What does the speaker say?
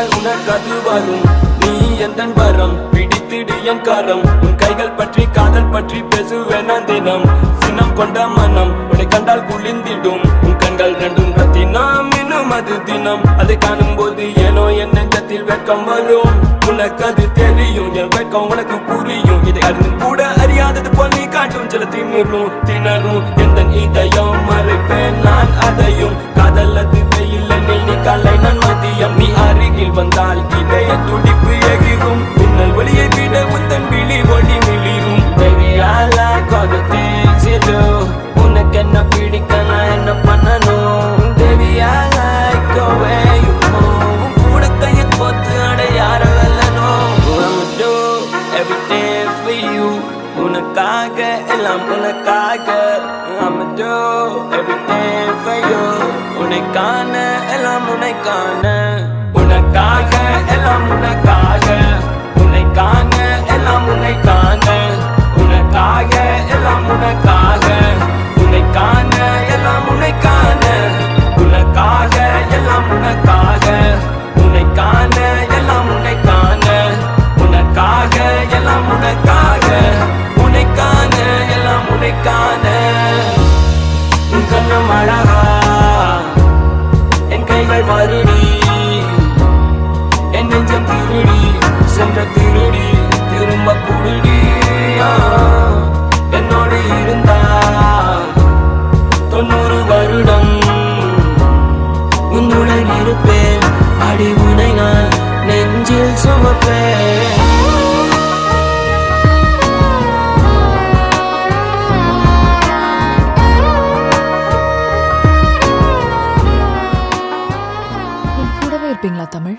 நாள் உனக்கு அது வரும். நீ எந்த வரம் பிடித்திடு என் காரம். உன் கைகள் பற்றி காதல் பற்றி பேசுவேன் நான் தினம். சினம் கொண்ட மனம் உன்னை கண்டால் குளிர்ந்திடும். உன் கண்கள் ரெண்டும் ரத்தினம் இன்னும் அது தினம். அதை காணும் போது ஏனோ என் நெஞ்சத்தில் வெட்கம் வரும். உனக்கு அது தெரியும் என் வெட்கம் உனக்கு புரியும். இதை அறிந்து கூட அறியாதது போல் நீ காட்டும் சில திணறும் எந்த இதயம் மறைப்பேன் நான் அதையும். காதல் அது வெயில் நீ காலை நான் மதியம். நீ அருகில் வந்தால் இதய துடிப்பு எகிரும். உன்னல் ஒளியை விட உந்தன் விழி ஒளி மிளிரும். Baby I like all the things you do. உனக்கு என்ன பிடிக்க நான் என்ன பண்ணணும். Baby I like the way you move. கூட கையை போத்து அட யார வெல்லணும். I'ma do everything for you. உனக்காக எல்லாம் உனக்காக. I'ma do everything for you. உனக்கான எல்லாம் உனக்கான. உனக்காக எல்லாம் உனக்காக. உனக்கான எல்லாம் உனக்கான. உனக்காக எல்லாம் உனக்காக. உனக்கான எல்லாம் உனக்கான. உனக்காக எல்லாம் உனக்காக. உனக்கான எல்லாம் உனக்கான. உனக்காக எல்லாம் உனக்காக. உனக்கான எல்லாம் உனக்கான. உன் கண்ணம் அழகா என் கைகள் வருடி. என் நெஞ்சம் திருடி சென்ற திருடி திரும்ப குடுடி. என்னோடு இருந்தா 90 வருடம் உன்னுடன் இருப்பேன். அடி உனை நான் நெஞ்சில் சுமப்பேன். என் கூடவே இருப்பீங்களா தமிழ்?